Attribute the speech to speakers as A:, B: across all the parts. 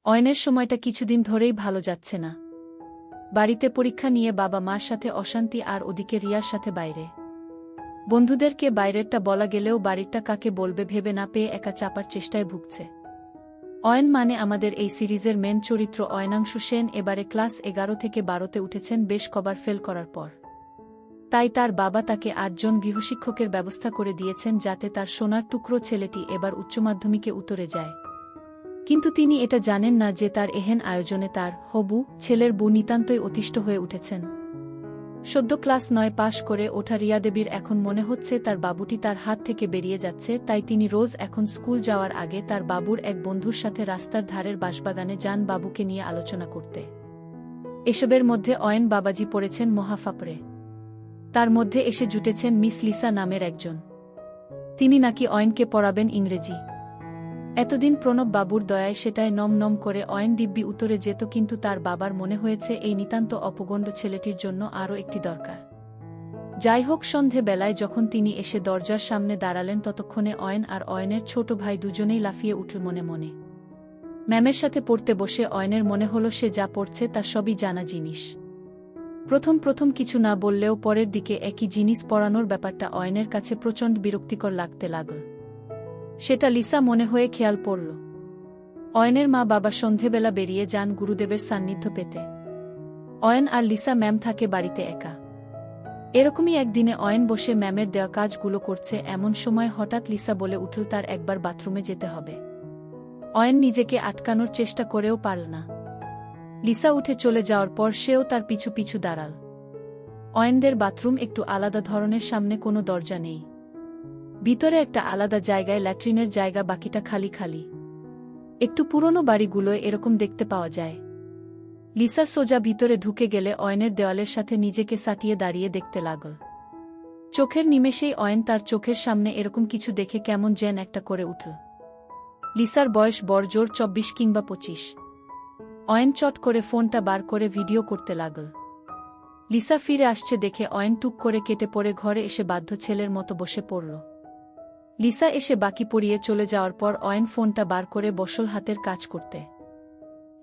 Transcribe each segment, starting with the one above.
A: অয়নের সময়টা কিছুদিন ধরেই ভালো যাচ্ছে না। বাড়িতে পরীক্ষা নিয়ে বাবা মার সাথে অশান্তি, আর ওদিকে রিয়ার সাথে বাইরে বন্ধুদেরকে বাইরেরটা বলা গেলেও বাড়িরটা কাকে বলবে ভেবে না পেয়ে একা চাপার চেষ্টায় ভুগছে। অয়ন মানে আমাদের এই সিরিজের মেন চরিত্র অয়নাংশু সেন এবারে ক্লাস 11 থেকে 12তে উঠেছেন বেশ কবার ফেল করার পর। তাই তার বাবা তাকে 8 জন গৃহশিক্ষকের ব্যবস্থা করে দিয়েছেন যাতে তার সোনার টুকরো ছেলেটি এবার উচ্চমাধ্যমিকে উতরে যায়। কিন্তু তিনি এটা জানেন না যে তার এহেন আয়োজনে তার হবু ছেলের বউ নিতান্তই অতিষ্ঠ হয়ে উঠেছেন। সদ্য ক্লাস 9 পাশ করে ওঠা রিয়া দেবীর এখন মনে হচ্ছে তার বাবুটি তার হাত থেকে বেরিয়ে যাচ্ছে, তাই তিনি রোজ এখন স্কুল যাওয়ার আগে তার বাবুর এক বন্ধুর সাথে রাস্তার ধারের বাঁশবাগানে যান বাবুকে নিয়ে আলোচনা করতে। এসবের মধ্যে অয়ন বাবাজি পড়েছেন মহাফাপড়ে। তার মধ্যে এসে জুটেছেন মিস লিসা নামের একজন। তিনি নাকি অয়নকে পড়াবেন ইংরেজি। এতদিন প্রণব বাবুর দয়ায় সেটায় নম নম করে অয়ন দিব্যি উত্তরে যেত, কিন্তু তার বাবার মনে হয়েছে এই নিতান্ত অপগণ্ড ছেলেটির জন্য আরও একটি দরকার। যাই হোক, সন্ধে বেলায় যখন তিনি এসে দরজার সামনে দাঁড়ালেন ততক্ষণে অয়ন আর অয়নের ছোট ভাই দুজনেই লাফিয়ে উঠল মনে মনে। ম্যামের সাথে পড়তে বসে অয়নের মনে হল সে যা পড়ছে তা সবই জানা জিনিস। প্রথম প্রথম কিছু না বললেও পরের দিকে একই জিনিস পড়ানোর ব্যাপারটা অয়নের কাছে প্রচণ্ড বিরক্তিকর লাগতে লাগল। সেটা লিসা মনে হয়ে খেয়াল পড়ল। অয়নের মা বাবা সন্ধেবেলা বেরিয়ে যান গুরুদেবের সান্নিধ্য পেতে। অয়ন আর লিসা ম্যাম থাকে বাড়িতে একা। এরকমই একদিনে অয়ন বসে ম্যামের দেওয়া কাজগুলো করছে, এমন সময় হঠাৎ লিসা বলে উঠল তার একবার বাথরুমে যেতে হবে। অয়ন নিজেকে আটকানোর চেষ্টা করেও পারল না। লিসা উঠে চলে যাওয়ার পর সেও তার পিছু পিছু দাঁড়াল। অয়নদের বাথরুম একটু আলাদা ধরনের, সামনে কোনো দরজা নেই। ভিতরে একটা আলাদা জায়গায় ল্যাট্রিনের জায়গা, বাকিটা খালি খালি। একটু পুরনো বাড়িগুলোয় এরকম দেখতে পাওয়া যায়। লিসা সোজা ভিতরে ঢুকে গেলে অয়নের দেওয়ালের সাথে নিজেকে সাটিয়ে দাঁড়িয়ে দেখতে লাগল। চোখের নিমেষেই অয়ন তার চোখের সামনে এরকম কিছু দেখে কেমন যেন একটা করে উঠল। লিসার বয়স বড়জোর 24 কিংবা 25। অয়ন চট করে ফোনটা বার করে ভিডিও করতে লাগল। লিসা ফিরে আসছে দেখে অয়ন টুক করে কেটে পড়ে ঘরে এসে বাধ্য ছেলের মতো বসে পড়ল। লিসা এসে বাকি পড়িয়ে চলে যাওয়ার পর অয়ন ফোনটা বার করে বসল হাতের কাজ করতে।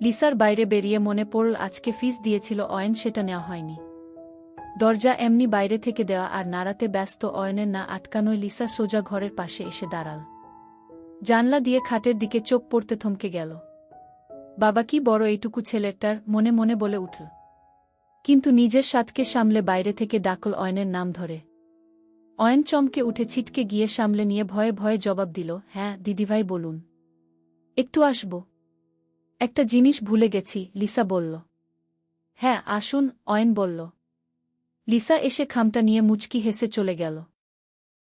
A: লিসার বাইরে বেরিয়ে মনে পড়ল আজকে ফিস দিয়েছিল অয়ন, সেটা নেওয়া হয়নি। দরজা এমনি বাইরে থেকে দেওয়া আর নাড়াতে ব্যস্ত অয়নের না আটকানোয় লিসা সোজা ঘরের পাশে এসে দাঁড়াল। জানলা দিয়ে খাটের দিকে চোখ পড়তে থমকে গেল। বাবা কি বড় এইটুকু ছেলেটার, মনে মনে বলে উঠল। কিন্তু নিজের সাথকে সামলে বাইরে থেকে ডাকল অয়নের নাম ধরে। অয়ন চমকে উঠে ছিটকে গিয়ে সামলে নিয়ে ভয়ে ভয়ে জবাব দিল, হ্যাঁ দিদিভাই বলুন। একটু আসব। একটা জিনিস ভুলে গেছি, লিসা বলল। হ্যাঁ আসুন, অয়ন বলল। লিসা এসে খামটা নিয়ে মুচকি হেসে চলে গেল।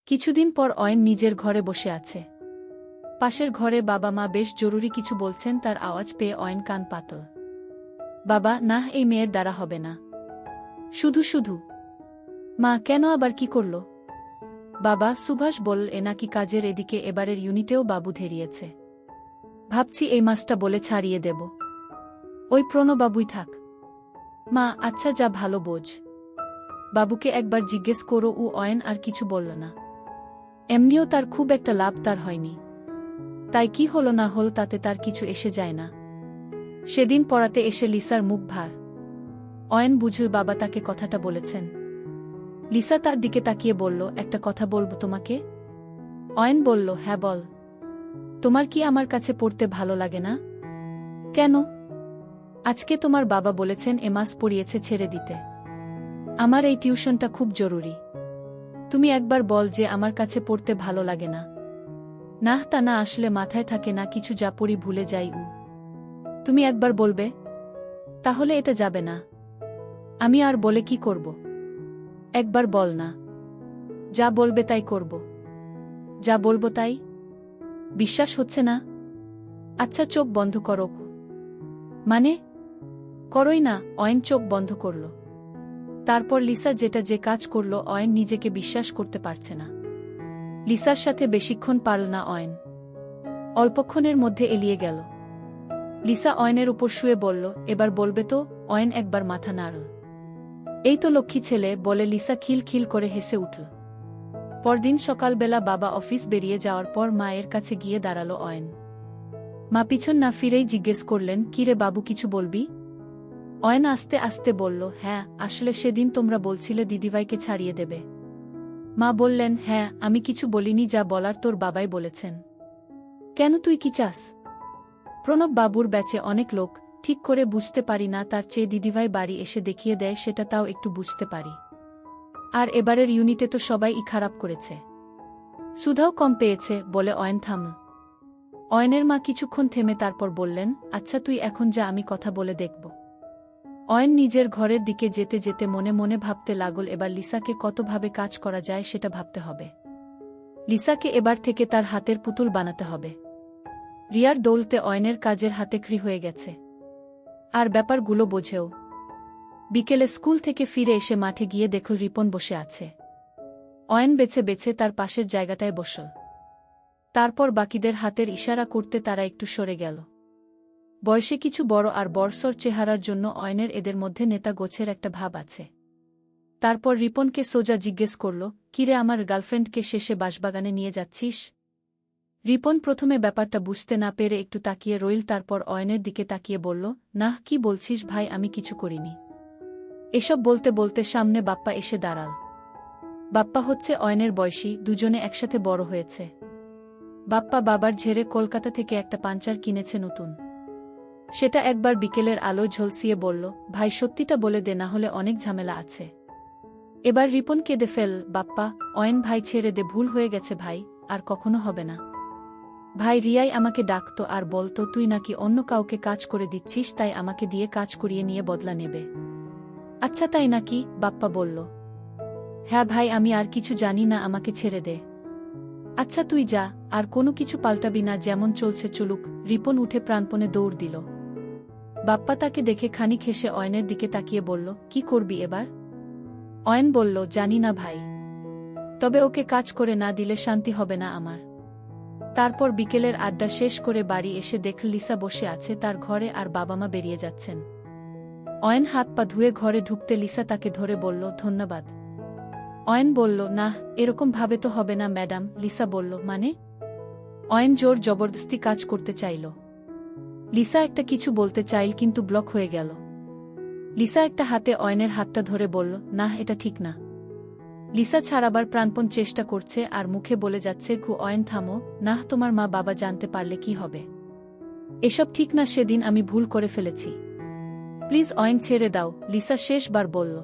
A: কিছুদিন পর অয়ন নিজের ঘরে বসে আছে। পাশের ঘরে বাবা মা বেশ জরুরি কিছু বলছেন, তার আওয়াজ পেয়ে অয়ন কান পাতল। বাবা, না এই মেয়ের দ্বারা হবে না। শুধু শুধু। মা, কেন আবার কি করল? বাবা, সুভাষ বল এ নাকি কাজের এদিকে এবারের ইউনিটেও বাবু ধেরিয়েছে। ভাবছি এই মাসটা বলে ছাড়িয়ে দেব। ওই প্রণবাবুই থাক। মা, আচ্ছা যা ভালো বোঝ। বাবুকে একবার জিজ্ঞেস করো। ও অয়ন আর কিছু বলল না। এমনিও তার খুব একটা লাভ তার হয়নি, তাই কি হলো না হল তাতে তার কিছু এসে যায় না। সেদিন পড়াতে এসে লিসার মুখ ভার। অয়ন বুঝল বাবা তাকে কথাটা বলেছেন। লিসা তার দিকে তাকিয়ে বলল, একটা কথা বলবো তোমাকে। অয়ন বলল, হ্যাঁ বল। তোমার কি আমার কাছে পড়তে ভালো লাগে না? কেন? আজকে তোমার বাবা বলেছেন এ মাস পড়িয়েছে ছেড়ে দিতে। আমার এই টিউশনটা খুব জরুরি। তুমি একবার বল যে আমার কাছে পড়তে ভালো লাগে না। না, তা না আসলে মাথায় থাকে না কিছু, যা পড়ি ভুলে যাই। তুমি একবার বলবে? তাহলে এটা যাবে না। আমি আর বলে কি করব? একবার বল না। যা বলবে তাই করব। যা বলবো তাই। বিশ্বাস হচ্ছে না? আচ্ছা চোখ বন্ধ করো। মানে? করোই না। অয়ন চোখ বন্ধ করল। তারপর লিসা যেটা যে কাজ করল, অয়ন নিজেকে বিশ্বাস করতে পারছে না। লিসার সাথে বেশিক্ষণ পারল না অয়ন। অল্পক্ষণের মধ্যে এলিয়ে গেল। লিসা অয়নের উপর শুয়ে বলল, এবার বলবে তো? অয়ন একবার মাথা নাড়ল। এই তো লক্ষ্মী ছেলে, বলে লিসা খিল খিল করে হেসে উঠল। পরদিন সকালবেলা বাবা অফিস বেরিয়ে যাওয়ার পর মায়ের কাছে গিয়ে দাঁড়াল অয়ন। মা পিছন না ফিরেই জিজ্ঞেস করলেন, কিরে বাবু, কিছু বলবি? অয়ন আস্তে আস্তে বলল, হ্যাঁ, আসলে সেদিন তোমরা বলছিলে দিদিভাইকে ছাড়িয়ে দেবে। মা বললেন, হ্যাঁ, আমি কিছু বলিনি, যা বলার তোর বাবাই বলেছেন। কেন, তুই কি চাস? প্রণব বাবুর ব্যাচে অনেক লোক, ঠিক করে বুঝতে পারি না, তার চেয়ে দিদিভাই বাড়ি এসে দেখিয়ে দেয়, সেটা তাও একটু বুঝতে পারি। আর এবারের ইউনিটে তো সবাই খারাপ করেছে, সুধাও কম পেয়েছে বলে অয়ন থামল। অয়নের মা কিছুক্ষণ থেমে তারপর বললেন, আচ্ছা তুই এখন যা, আমি কথা বলে দেখব। অয়ন নিজের ঘরের দিকে যেতে যেতে মনে মনে ভাবতে লাগল, এবার লিসাকে কতভাবে কাজ করা যায় সেটা ভাবতে হবে। লিসাকে এবার থেকে তার হাতের পুতুল বানাতে হবে। রিয়ার দৌলতে অয়নের কাজের হাতে ক্রি হয়ে গেছে, আর ব্যাপারগুলো বোঝেও। বিকেলে স্কুল থেকে ফিরে এসে মাঠে গিয়ে দেখল রিপন বসে আছে। অয়ন বেছে বেছে তার পাশের জায়গাটায় বসল। তারপর বাকিদের হাতের ইশারা করতে তারা একটু সরে গেল। বয়সে কিছু বড় আর বর্ষর চেহারার জন্য অয়নের এদের মধ্যে নেতা গোছের একটা ভাব আছে। তারপর রিপনকে সোজা জিজ্ঞেস করল, কিরে, আমার গার্লফ্রেন্ডকে শেষে বাঁশবাগানে নিয়ে যাচ্ছিস? রিপন প্রথমে ব্যাপারটা বুঝতে না পেরে একটু তাকিয়ে রইল, তারপর অয়নের দিকে তাকিয়ে বলল, নাহ, কি বলছিস ভাই, আমি কিছু করিনি। এসব বলতে বলতে সামনে বাপ্পা এসে দাঁড়াল। বাপ্পা হচ্ছে অয়নের বয়সী, দুজনে একসাথে বড় হয়েছে। বাপ্পা বাবার ঝেড়ে কলকাতা থেকে একটা পাঞ্চার কিনেছে নতুন। সেটা একবার বিকেলের আলোয় ঝলসিয়ে বলল, ভাই সত্যিটা বলে দে, না হলে অনেক ঝামেলা আছে। এবার রিপন কেঁদে ফেল, বাপ্পা, অয়ন ভাই ছেড়ে দে, ভুল হয়ে গেছে ভাই, আর কখনো হবে না। ভাই, রিয়াই আমাকে ডাকতো আর বলতো তুই নাকি অন্য কাউকে কাজ করে দিচ্ছিস, তাই আমাকে দিয়ে কাজ করিয়ে নিয়ে বদলা নেবে। আচ্ছা তাই নাকি? বাপ্পা বলল। হ্যাঁ ভাই, আমি আর কিছু জানি না, আমাকে ছেড়ে দে। আচ্ছা তুই যা, আর কোনো কিছু পাল্টাবি না, যেমন চলছে চলুক। রিপন উঠে প্রাণপণে দৌড় দিল। বাপ্পা তাকে দেখে খানিক হেসে অয়নের দিকে তাকিয়ে বলল, কি করবি এবার? অয়ন বলল, জানি না ভাই, তবে ওকে কাজ করে না দিলে শান্তি হবে না আমার। তারপর বিকেলের আড্ডা শেষ করে বাড়ি এসে দেখল লিসা বসে আছে তার ঘরে, আর বাবা মা বেরিয়ে যাচ্ছেন। অয়ন হাত পা ধুয়ে ঘরে ঢুকতে লিসা তাকে ধরে বলল, ধন্যবাদ। অয়ন বলল, না, এরকম ভাবে তো হবে না ম্যাডাম। লিসা বলল, মানে? অয়ন জোর জবরদস্তি কাজ করতে চাইল। লিসা একটা কিছু বলতে চাইল, কিন্তু ব্লক হয়ে গেল। লিসা একটা হাতে অয়নের হাতটা ধরে বলল, না, এটা ঠিক না। লিসা ছাড়াবার প্রাণপণ চেষ্টা করছে আর মুখে বলে যাচ্ছে, অয়ন থামো, না, তোমার মা বাবা জানতে পারলে কি হবে? এসব ঠিক না, সেদিন আমি ভুল করে ফেলেছি, প্লিজ অয়ন ছেড়ে দাও। লিসা শেষবার বলল,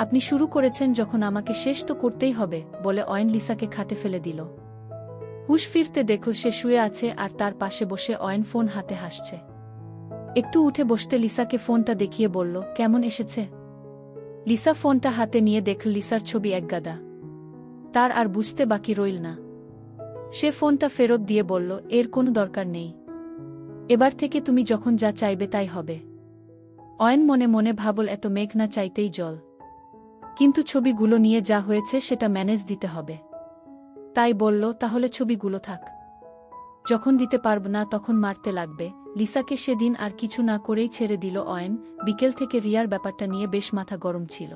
A: আপনি শুরু করেছেন যখন, আমাকে শেষ তো করতেই হবে, বলে অয়ন লিসাকে খাটে ফেলে দিল। হুশ ফিরতে দেখল সে শুয়ে আছে আর তার পাশে বসে অয়ন ফোন হাতে হাসছে। একটু উঠে বসতে লিসাকে ফোনটা দেখিয়ে বলল, কেমন এসেছে? লিসা ফোনটা হাতে নিয়ে দেখল লিসার ছবি একগাদা। তার আর বুঝতে বাকি রইল না। সে ফোনটা ফেরত দিয়ে বলল, এর কোনো দরকার নেই, এবার থেকে তুমি যখন যা চাইবে তাই হবে। অয়ন মনে মনে ভাবল, এত মেঘ না চাইতেই জল, কিন্তু ছবিগুলো নিয়ে যা হয়েছে সেটা ম্যানেজ দিতে হবে। তাই বলল, তাহলে ছবিগুলো থাক, যখন দিতে পারব না তখন মারতে লাগবে। লিসাকে সেদিন আর কিছু না করেই ছেড়ে দিল অয়ন। বিকেল থেকে রিয়ার ব্যাপারটা নিয়ে বেশ মাথা গরম ছিল,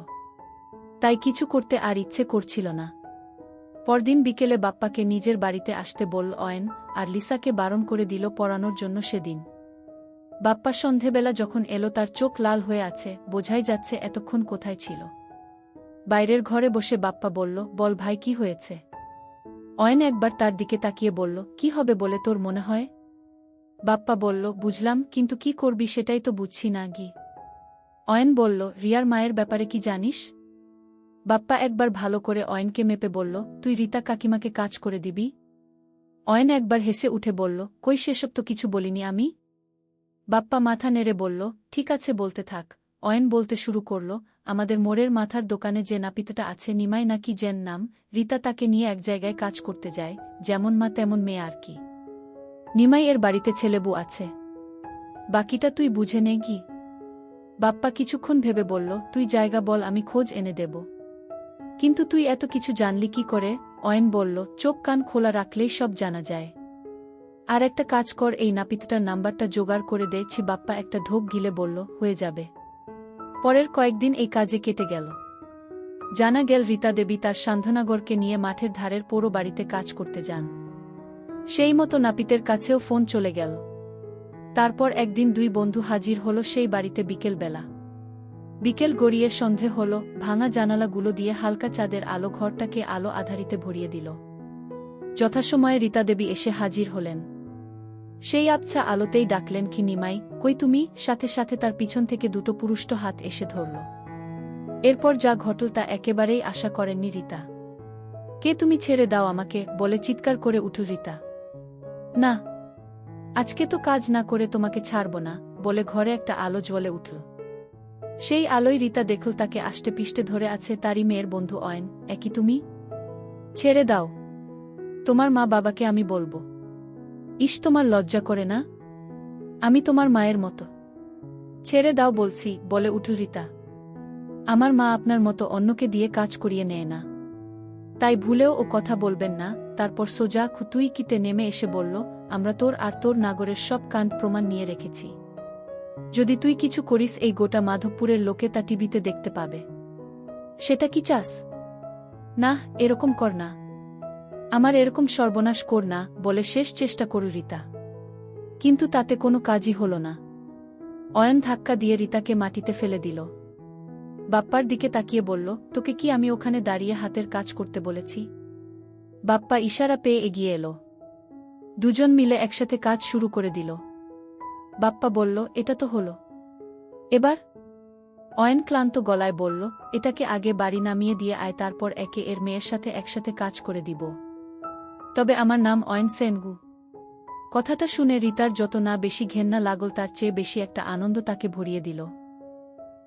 A: তাই কিছু করতে আর ইচ্ছে করছিল না। পরদিন বিকেলে বাপ্পাকে নিজের বাড়িতে আসতে বলল অয়ন, আর লিসাকে বারণ করে দিল পড়ানোর জন্য। সেদিন বাপ্পা সন্ধেবেলা যখন এলো তার চোখ লাল হয়ে আছে, বোঝাই যাচ্ছে এতক্ষণ কোথায় ছিল। বাইরের ঘরে বসে বাপ্পা বলল, বল ভাই, কি হয়েছে? অয়ন একবার তার দিকে তাকিয়ে বলল, কি হবে বলে তোর মনে হয়? বাপ্পা বলল, বুঝলাম, কিন্তু কি করবি সেটাই তো বুঝছি না গি। অয়ন বলল, রিয়ার মায়ের ব্যাপারে কি জানিস? বাপ্পা একবার ভালো করে অয়নকে মেপে বলল, তুই রীতা কাকিমাকে কাজ করে দিবি? অয়ন একবার হেসে উঠে বলল, কই, সেসব তো কিছু বলিনি আমি। বাপ্পা মাথা নেড়ে বলল, ঠিক আছে, বলতে থাক। অয়ন বলতে শুরু করল, আমাদের মোড়ের মাথার দোকানে যে নাপিতটা আছে, নিমাই নাকি যেন নাম, রীতা তাকে নিয়ে এক জায়গায় কাজ করতে যায়, যেমন মা তেমন মেয়ে আর কি। নিমাই এর বাড়িতে ছেলেবু আছে, বাকিটা তুই বুঝে নে কি। বাপ্পা কিছুক্ষণ ভেবে বলল, তুই জায়গা বল, আমি খোঁজ এনে দেব। কিন্তু তুই এত কিছু জানলি কি করে? অয়ন বলল, চোখ কান খোলা রাখলেই সব জানা যায়। আর একটা কাজ কর, এই নাপিতটার নাম্বারটা জোগাড় করে দে। বাপ্পা একটা ঢোক গিলে বলল, হয়ে যাবে। পরের কয়েকদিন এই কাজে কেটে গেল। জানা গেল রীতা দেবী তার সান্ধ্বনাগরকে নিয়ে মাঠের ধারের পোড়ো বাড়িতে কাজ করতে যান। সেই মতো নাপিতের কাছেও ফোন চলে গেল। তারপর একদিন দুই বন্ধু হাজির হলো সেই বাড়িতে বিকেলবেলা। বিকেল গড়িয়ে সন্ধে হলো, ভাঙা জানালাগুলো দিয়ে হালকা চাঁদের আলো ঘরটাকে আলো আধারিতে ভরিয়ে দিল। যথাসময়ে রীতা দেবী এসে হাজির হলেন। সেই আবছা আলোতেই ডাকলেন, কি নিমাই, কই তুমি? সাথে সাথে তার পিছন থেকে দুটো পুরুষ্ট হাত এসে ধরল। এরপর যা ঘটল তা একেবারেই আশা করেননি রীতা। কে তুমি? ছেড়ে দাও আমাকে, বলে চিৎকার করে উঠল রীতা। না, আজকে তো কাজ না করে তোমাকে ছাড়ব না, বলে ঘরে একটা আলো জ্বলে উঠল। সেই আলোয় রীতা দেখল তাকে আষ্টেপৃষ্টে ধরে আছে তারই মেয়ের বন্ধু অয়ন। একই তুমি? ছেড়ে দাও, তোমার মা বাবাকে আমি বলবো। ইস, তোমার লজ্জা করে না? আমি তোমার মায়ের মতো। ছেড়ে দাও বলছি, বলে উঠল রীতা। আমার মা আপনার মতো অন্যকে দিয়ে কাজ করিয়ে নেয় না, তাই ভুলেও ও কথা বলবেন না। তারপর সোজা খুতুইকিতে নেমে এসে বলল, আমরা তোর আর তোর নাগরের সব কাণ্ড প্রমাণ নিয়ে রেখেছি। যদি তুই কিছু করিস এই গোটা মাধবপুরের লোকে তা টিভিতে দেখতে পাবে। সেটা কি চাস? না, এরকম কর না, আমার এরকম সর্বনাশ কর না, বলে শেষ চেষ্টা করল রীতা। কিন্তু তাতে কোনো কাজই হল না। অয়ন ধাক্কা দিয়ে রীতাকে মাটিতে ফেলে দিল। বাপ্পার দিকে তাকিয়ে বলল, তোকে কি আমি ওখানে দাঁড়িয়ে হাতের কাজ করতে বলেছি? বাপ্পা ইশারা পেয়ে এগিয়ে এলো। দুজন মিলে একসাথে কাজ শুরু করে দিল। বাপ্পা বলল, এটা তো হলো, এবার? অয়ন ক্লান্ত গলায় বলল, এটাকে আগে বাড়ি নামিয়ে দিয়ে আয়, তারপর একে এর মেয়ের সাথে একসাথে কাজ করে দিব। তবে আমার নাম অয়ন সেনগু। কথাটা শুনে রীতার যত না বেশি ঘেন্না লাগল তার চেয়ে বেশি একটা আনন্দ তাকে ভরিয়ে দিল।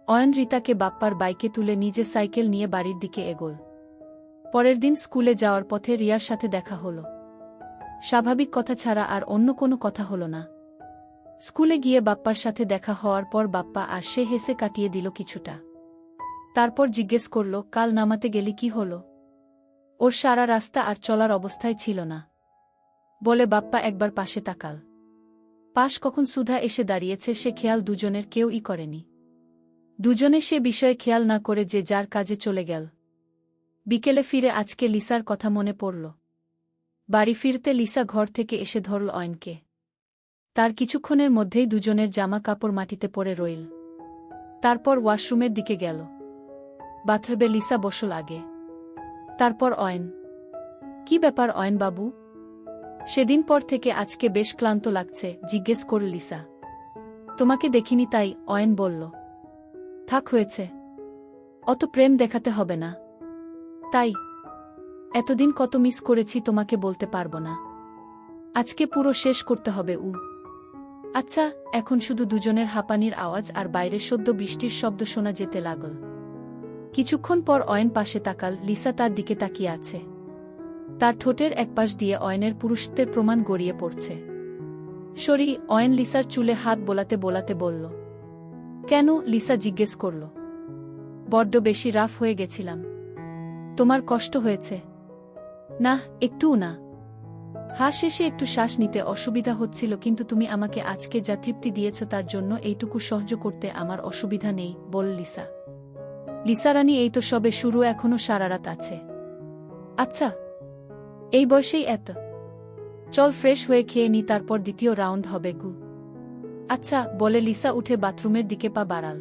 A: অয়ন রীতাকে বাপ্পার বাইকে তুলে নিজে সাইকেল নিয়ে বাড়ির দিকে এগোল। পরের দিন স্কুলে যাওয়ার পথে রিয়ার সাথে দেখা হল। স্বাভাবিক কথা ছাড়া আর অন্য কোনো কথা হল না। স্কুলে গিয়ে বাপ্পার সাথে দেখা হওয়ার পর বাপ্পা আর সে হেসে কাটিয়ে দিল কিছুটা। তারপর জিজ্ঞেস করল, কাল নামাতে গেলি কি হল? ওর সারা রাস্তা আর চলার অবস্থায় ছিল না, বলে বাপ্পা একবার পাশে তাকাল। পাশ কখন সুধা এসে দাঁড়িয়েছে সে খেয়াল দুজনের কেউই করেনি। দুজনে সে বিষয়ে খেয়াল না করে যে যার কাজে চলে গেল। বিকেলে ফিরে আজকে লিসার কথা মনে পড়ল। বাড়ি ফিরতে লিসা ঘর থেকে এসে ধরল অয়নকে। তার কিছুক্ষণের মধ্যেই দুজনের জামা কাপড় মাটিতে পড়ে রইল। তারপর ওয়াশরুমের দিকে গেল। বাথরুমে লিসা বসল আগে। তারপর অয়ন। কি ব্যাপার অয়ন বাবু? সেদিন পর থেকে আজকে বেশ ক্লান্ত লাগছে, জিজ্ঞেস করল লিসা। তোমাকে দেখিনি তাই, অয়ন বলল। থাক হয়েছে, অত প্রেম দেখাতে হবে না। তাই এতদিন কত মিস করেছি তোমাকে বলতে পারবো না, আজকে পুরো শেষ করতে হবে। আচ্ছা, এখন শুধু দুজনের হাঁপানির আওয়াজ আর বাইরে সদ্য বৃষ্টির শব্দ শোনা যেতে লাগল। কিছুক্ষণ পর অয়ন পাশে তাকাল। লিসা তার দিকে তাকিয়ে আছে। তার ঠোঁটের একপাশ দিয়ে অয়নের পুরুষত্বের প্রমাণ গড়িয়ে পড়ছে। সরি, অয়ন লিসার চুলে হাত বোলাতে বোলাতে বলল। কেন? লিসা জিজ্ঞেস করল। বড্ড বেশি রাফ হয়ে গেছিলাম। তোমার কষ্ট হয়েছে? না, একটুও না। শেষে একটু শ্বাস নিতে অসুবিধা হচ্ছিল, কিন্তু তুমি আমাকে আজকে যা তৃপ্তি দিয়েছ তার জন্য এইটুকু সহ্য করতে আমার অসুবিধা নেই, বল লিসা। লিসা রানী, এই তো সবে শুরু, এখনো সারা রাত আছে। আচ্ছা, এই বয়সেই এত? চল ফ্রেশ হয়ে খেয়ে নি, তারপর দ্বিতীয় রাউন্ড হবে গু। আচ্ছা, বলে লিসা উঠে বাথরুমের দিকে পা বাড়াল।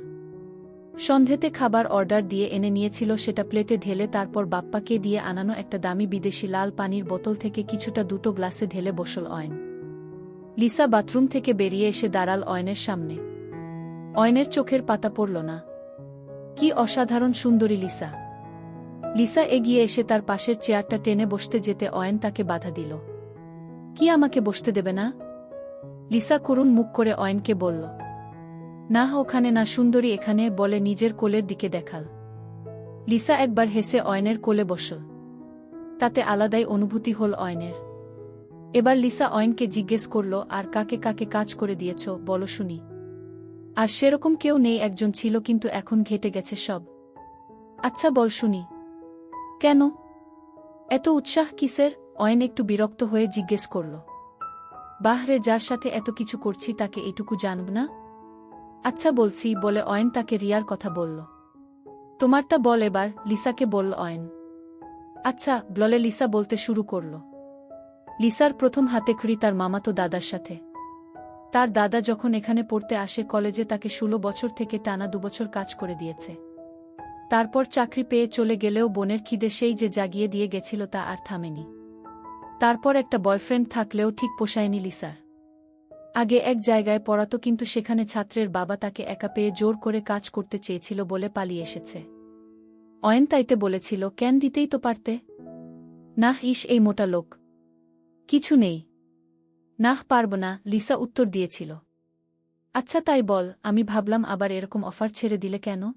A: সন্ধেতে খাবার অর্ডার দিয়ে এনে নিয়েছিল, সেটা প্লেটে ঢেলে তারপর বাপ্পাকে দিয়ে আনানো একটা দামি বিদেশি লাল পানির বোতল থেকে কিছুটা দুটো গ্লাসে ঢেলে বসল অয়ন। লিসা বাথরুম থেকে বেরিয়ে এসে দাঁড়াল অয়নের সামনে। অয়নের চোখের পাতা পড়ল না। কি অসাধারণ সুন্দরী লিসা! লিসা এগিয়ে এসে তার পাশের চেয়ারটা টেনে বসতে যেতে অয়ন তাকে বাধা দিল। কি আমাকে বসতে দেবে না? লিসা করুণ মুখ করে অয়নকে বলল। না, ওখানে না সুন্দরী, এখানে, বলে নিজের কোলের দিকে দেখাল। লিসা একবার হেসে অয়নের কোলে বসল। তাতে আলাদাই অনুভূতি হল অয়নের। এবার লিসা অয়নকে জিজ্ঞেস করল, আর কাকে কাকে কাজ করে দিয়েছ বলো শুনি। আর সেরকম কেউ নেই, একজন ছিল কিন্তু এখন ঘেটে গেছে সব। আচ্ছা বল শুনি। কেন এত উৎসাহ কিসের? অয়ন একটু বিরক্ত হয়ে জিজ্ঞেস করল। বাহরে, যার সাথে এত কিছু করছি তাকে এটুকু জানব না? আচ্ছা বলছি, বলে অয়ন তাকে রিয়ার কথা বলল। তোমারটা বল এবার, লিসাকে বলল অয়ন। আচ্ছা, বলে লিসা বলতে শুরু করল। লিসার প্রথম হাতেখড়ি তার মামাতো দাদার সাথে। তার দাদা যখন এখানে পড়তে আসে কলেজে তাকে ১৬ বছর থেকে টানা ২ বছর কাজ করে দিয়েছে। তারপর চাকরি পেয়ে চলে গেলেও বোনের খিদে সেই যে জাগিয়ে দিয়ে গেছিল তা আর থামেনি। তারপর একটা বয়ফ্রেন্ড থাকলেও ঠিক পোষায়নি লিসার। আগে এক জায়গায় পড়াতো কিন্তু সেখানে ছাত্রের বাবা তাকে একা পেয়ে জোর করে কাজ করতে চেয়েছিল বলে পালিয়ে এসেছে। অয়ন তাইতে বলেছিল, কেন দিতেই তো পারতে। নাহ, এই মোটা লোক। কিছু নেই। নাহ, পারব না, লিসা উত্তর দিয়েছিল। আচ্ছা তাই বল, আমি ভাবলাম আবার এরকম অফার ছেড়ে দিলে কেন?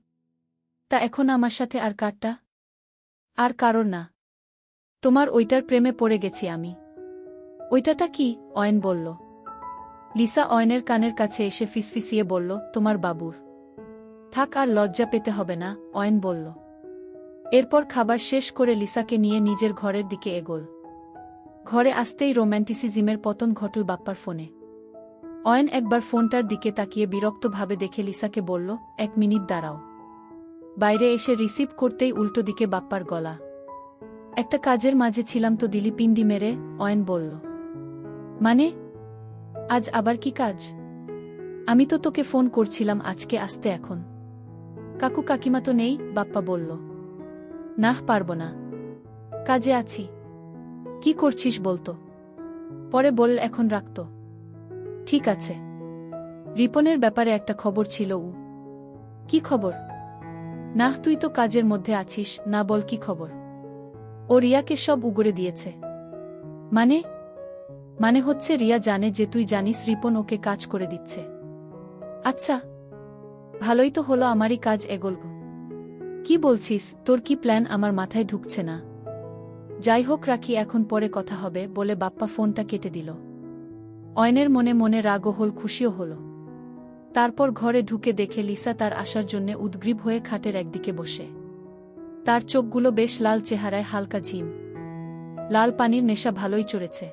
A: তা এখন আমার সাথে আর কারটা? আর কারোর না। তোমার ওইটার প্রেমে পড়ে গেছি আমি। ওইটাটা কি? অয়ন বলল। লিসা অয়নের কানের কাছে এসে ফিসফিসিয়ে বলল, তোমার বাবুর। থাক, আর লজ্জা পেতে হবে না, অয়ন বলল। এরপর খাবার শেষ করে লিসাকে নিয়ে নিজের ঘরের দিকে এগোল। ঘরে আসতেই রোম্যান্টিসিজমের পতন ঘটল বাপ্পার ফোনে। অয়ন একবার ফোনটার দিকে তাকিয়ে বিরক্তভাবে দেখে লিসাকে বলল, ১ মিনিট দাঁড়াও। বাইরে এসে রিসিভ করতেই উল্টো দিকে বাপ্পার গলা। একটা কাজের মাঝে ছিলাম তো দিলি পিন্ডি মেরে, অয়ন বলল। মানে? আজ আবার কি কাজ? আমি তো তোকে ফোন করছিলাম আজকে আসতে এখন। কাকু কাকিমা তো নেই, বাপ্পা বলল। নাহ, পারব না। কাজে আছি। কি করছিস বলতো? পরে বল, এখন রাখতো। ঠিক আছে। রিপনের ব্যাপারে একটা খবর ছিল। কি খবর? নাহ, তুই তো কাজের মধ্যে আছিস, না বল কি খবর। ও রিয়াকে সব উগরে দিয়েছে। মানে? মানে হচ্ছে রিয়া জানে যে তুই জানিস রিপন ওকে কাজ করে দিচ্ছে। আচ্ছা, ভালোই তো হলো, আমারই কাজ এগোল। কি বলছিস? তোর কি প্ল্যান আমার মাথায় ঢুকছে না। যাই হোক, রাখি, এখন পরে কথা হবে বলে বাপ্পা ফোনটা কেটে দিল। অয়নের মনে মনে রাগও হল, খুশিও হল। তারপর ঘরে ঢুকে দেখে লিসা তার আসার জন্যে উদ্গ্রীব হয়ে খাটের একদিকে বসে। তার চোখগুলো বেশ লাল, চেহারায় হালকা ঝিম। লাল পানির নেশা ভালোই চড়েছে।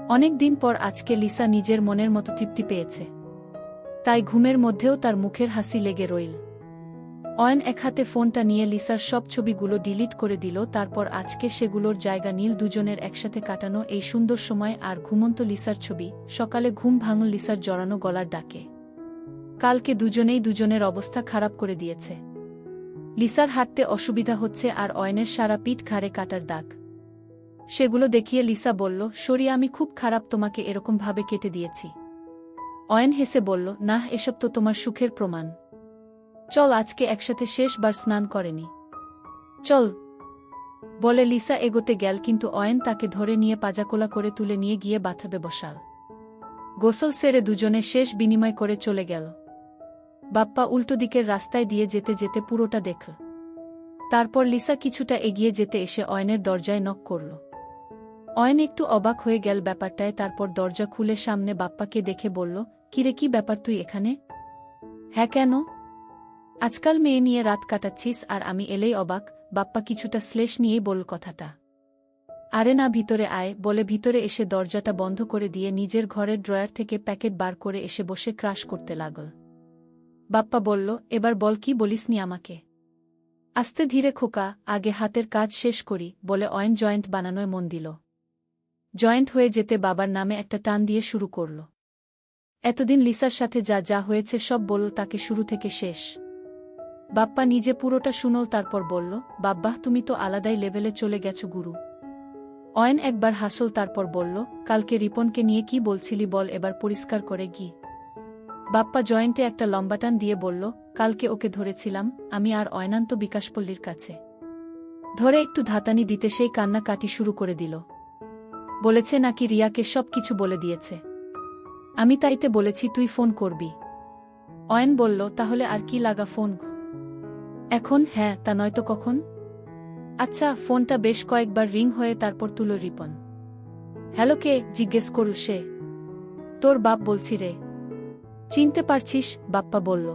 A: অনেক দিন পর আজকে লিসা নিজের মনের মতো তৃপ্তি পেয়েছে। তাই ঘুমের মধ্যেও তার মুখের হাসি লেগে রইল। অয়ন এক হাতে ফোনটা নিয়ে লিসার সব ছবিগুলো ডিলিট করে দিল। তারপর আজকে সেগুলোর জায়গা নীল দুজনের একসাথে কাটানো এই সুন্দর সময় আর ঘুমন্ত লিসার ছবি। সকালে ঘুম ভাঙল লিসার জড়ানো গলার ডাকে। কালকে দুজনেই দুজনের অবস্থা খারাপ করে দিয়েছে। লিসার হাঁটতে অসুবিধা হচ্ছে আর অয়নের সারা পিঠ ঘাড়ে কাটার দাগ। সেগুলো দেখিয়ে লিসা বলল, সরি, আমি খুব খারাপ, তোমাকে এরকমভাবে কেটে দিয়েছি। অয়ন হেসে বলল, নাহ, এসব তো তোমার সুখের প্রমাণ। চল আজকে একসাথে শেষবার স্নান করেনি। চল বলে লিসা এগোতে গেল, কিন্তু অয়ন তাকে ধরে নিয়ে পাজাকোলা করে তুলে নিয়ে গিয়ে বাথরুমে বসাল। গোসল সেরে দুজনে শেষ বিনিময় করে চলে গেল। বাপ্পা উল্টো দিকের রাস্তায় দিয়ে যেতে যেতে পুরোটা দেখল। তারপর লিসা কিছুটা এগিয়ে যেতে এসে অয়নের দরজায় নক করল। অয়ন একটু অবাক হয়ে গেল ব্যাপারটায়। তারপর দরজা খুলে সামনে বাপ্পাকে দেখে বলল, কিরে, কি ব্যাপার, তুই এখানে? হ্যাঁ, কেন? আজকাল মেয়ে নিয়ে রাত কাটাচ্ছিস আর আমি এলেই অবাক। বাপ্পা কিছুটা শ্লেষ নিয়েই বলল কথাটা। আরে না, ভিতরে আয় বলে ভিতরে এসে দরজাটা বন্ধ করে দিয়ে নিজের ঘরের ড্রয়ার থেকে প্যাকেট বার করে এসে বসে ক্রাশ করতে লাগল। বাপ্পা বলল, এবার বল, কি বলিসনি আমাকে? আস্তে ধীরে খোকা, আগে হাতের কাজ শেষ করি বলে অয়ন জয়েন্ট বানানোয় মন দিল। জয়েন্ট হয়ে যেতে বাবার নামে একটা টান দিয়ে শুরু করল। এতদিন লিসার সাথে যা যা হয়েছে সব বলল তাকে, শুরু থেকে শেষ। বাপ্পা নিজে পুরোটা শুনল। তারপর বলল, বাব্বাহ, তুমি তো আলাদাই লেভেলে চলে গেছো গুরু। অয়ন একবার হাসল, তারপর বলল, কালকে রিপনকে নিয়ে কি বলছিলি বল, এবার পরিষ্কার করে গি। বাপ্পা জয়েন্টে একটা লম্বা টান দিয়ে বলল, কালকে ওকে ধরেছিলাম আমি আর অয়নান্ত বিকাশপল্লীর কাছে। ধরে একটু ধাতানি দিতে সেই কান্নাকাটি শুরু করে দিল। বলেছে নাকি রিয়াকে সব কিছু বলে দিয়েছে। আমি তাইতে বলেছি তুই ফোন করবি। অয়ন বলল, তাহলে আর কি লাগা ফোন? এখন? হ্যাঁ, তা নয়তো কখন? আচ্ছা। ফোনটা বেশ কয়েকবার রিং হয়ে তারপর তুল রিপন। হ্যালো, কে? জিজ্ঞেস করল সে। তোর বাপ বলছি রে। চিনতে পারছিস? বাপ্পা বলল।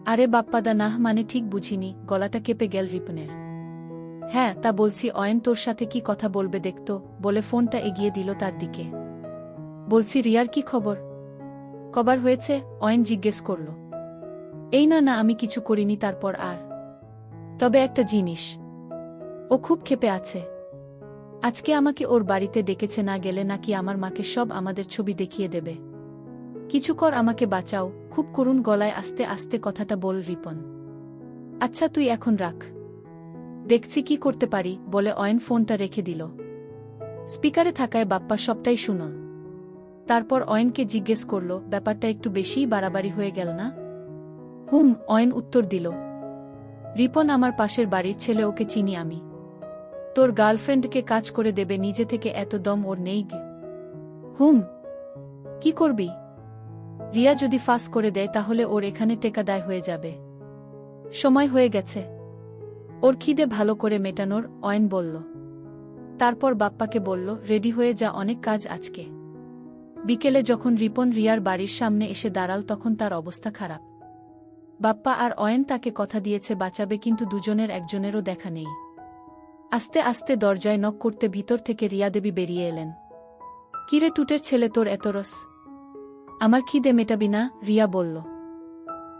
A: আরে বাপ্পাদা, নাহ, মানে ঠিক বুঝিনি। গলাটা কেঁপে গেল রিপনের। হ্যাঁ, তা বলছি অয়ন তোর সাথে কি কথা বলবে দেখতো বলে ফোনটা এগিয়ে দিল তার দিকে। বলছি রিয়ার কি খবর? কবার হয়েছে? অয়ন জিজ্ঞেস করল। এই না না, আমি কিছু করিনি। তারপর আর? তবে একটা জিনিস, ও খুব ক্ষেপে আছে। আজকে আমাকে ওর বাড়িতে ডেকেছে, না গেলে নাকি আমার মাকে সব আমাদের ছবি দেখিয়ে দেবে। কিছু কর, আমাকে বাঁচাও, খুব করুণ গলায় আস্তে আস্তে কথাটা বল রিপন। আচ্ছা তুই এখন রাখ, দেখছি কি করতে পারি, বলে অয়ন ফোনটা রেখে দিল। স্পিকারে থাকায় বাপ্পা সবটাই শুনল। তারপর অয়নকে জিজ্ঞেস করল, ব্যাপারটা একটু বেশিই বাড়াবাড়ি হয়ে গেল না? অয়ন উত্তর দিল, রিপন আমার পাশের বাড়ির ছেলে, ওকে চিনি আমি। তোর গার্লফ্রেন্ডকে কাজ করে দেবে নিজে থেকে, এত দম ওর নেই গে। কি করবি? রিয়া যদি ফাঁস করে দেয় তাহলে ওর এখানে টেকা দায় হয়ে যাবে। সময় হয়ে গেছে ওর খিদে ভালো করে মেটানোর, অয়ন বলল। তারপর বাপ্পাকে বলল, রেডি হয়ে যা, অনেক কাজ আজকে। বিকেলে যখন রিপন রিয়ার বাড়ির সামনে এসে দাঁড়াল তখন তার অবস্থা খারাপ। বাপ্পা আর অয়ন তাকে কথা দিয়েছে বাঁচাবে, কিন্তু দুজনের একজনেরও দেখা নেই। আস্তে আস্তে দরজায় নক করতে ভিতর থেকে রিয়া দেবী বেরিয়ে এলেন। কিরে টুটের ছেলে, তোর এত রস? আমার খিদে মেটাবি না? রিয়া বলল।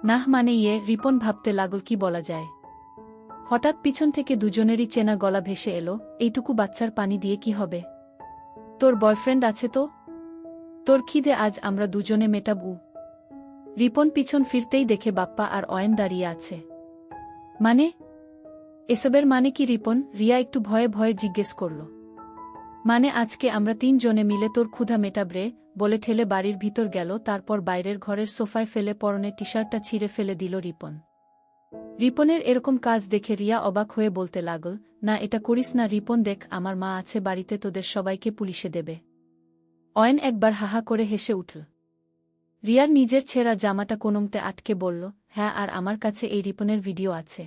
A: নাহ মানে রিপন ভাবতে লাগল কি বলা যায়। হঠাৎ পিছন থেকে দুজনেরই চেনা গলা ভেসে এলো, এইটুকু বাচ্চার পানি দিয়ে কি হবে? তোর বয়ফ্রেন্ড আছে তো? তোর খিদে আজ আমরা দুজনে মেটাবু। রিপন পিছন ফিরতেই দেখে বাপ্পা আর অয়ন দাঁড়িয়ে আছে। মানে? এসবের মানে কি রিপন? রিয়া একটু ভয়ে ভয়ে জিজ্ঞেস করল। মানে আজকে আমরা 3 জনে মিলে তোর ক্ষুধা মেটাবরে, বলে ঠেলে বাড়ির ভিতর গেল। তারপর বাইরের ঘরের সোফায় ফেলে পরনের টি-শার্টটা ছিঁড়ে ফেলে দিল রিপন। রিপনের এরকম কাজ দেখে রিয়া অবাক হয়ে বলতে লাগল, না এটা করিস না রিপন, দেখ আমার মা আছে বাড়িতে, তোদের সবাইকে পুলিশে দেবে। অয়ন একবার হাহা করে হেসে উঠল। রিয়ার নিজের ছেঁড়া জামাটা কোনোমতে আটকে বলল, হ্যাঁ, আর আমার কাছে এই রিপনের ভিডিও আছে,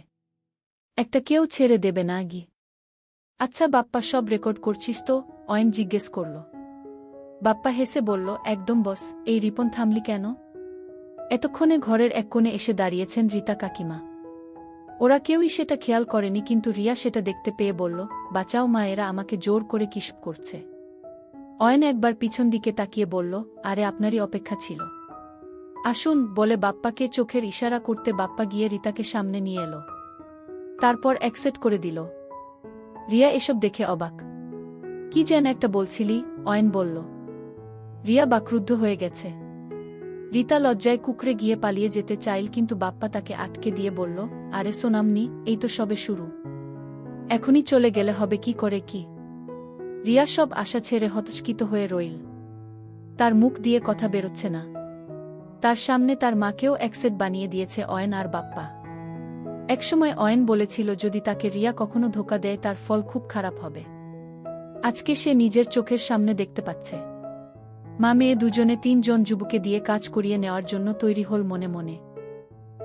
A: একটা কেউ ছেড়ে দেবে না গি। আচ্ছা বাপ্পা, সব রেকর্ড করছিস তো? অয়ন জিজ্ঞেস করল। বাপ্পা হেসে বলল, একদম বস। এই রিপন, থামলি কেন? এতক্ষণে ঘরের এক কোণে এসে দাঁড়িয়েছেন রীতা কাকিমা। ওরা কেউই সেটা খেয়াল করেনি, কিন্তু রিয়া সেটা দেখতে পেয়ে বলল, বাঁচাও মা, এরা আমাকে জোর করে কিসব করছে। অয়ন একবার পিছন দিকে তাকিয়ে বলল, আরে আপনারই অপেক্ষা ছিল, আসুন, বলে বাপ্পাকে চোখের ইশারা করতে বাপ্পা গিয়ে রীতাকে সামনে নিয়ে এলো। তারপর অ্যাকসেপ্ট করে দিল। রিয়া এসব দেখে অবাক। কি যেন একটা বলছিলি? অয়ন বলল। রিয়া বাকরুদ্ধ হয়ে গেছে। রীতা লজ্জায় কুকড়ে গিয়ে পালিয়ে যেতে চাইল, কিন্তু বাপ্পা তাকে আটকে দিয়ে বলল, আরে সোনামনি, এই তো সবে শুরু, এখনই চলে গেলে হবে কি করে কি? রিয়া সব আশা ছেড়ে হতচকিত হয়ে রইল। তার মুখ দিয়ে কথা বেরোচ্ছে না। তার সামনে তার মাকেও অ্যাকসেপ্ট বানিয়ে দিয়েছে অয়ন আর বাপ্পা। একসময় অয়ন বলেছিল যদি তাকে রিয়া কখনো ধোঁকা দেয় তার ফল খুব খারাপ হবে। আজকে সে নিজের চোখের সামনে দেখতে পাচ্ছে। মা মেয়ে দুজনে 3 জন যুবককে দিয়ে কাজ করিয়ে নেওয়ার জন্য তৈরি হল মনে মনে।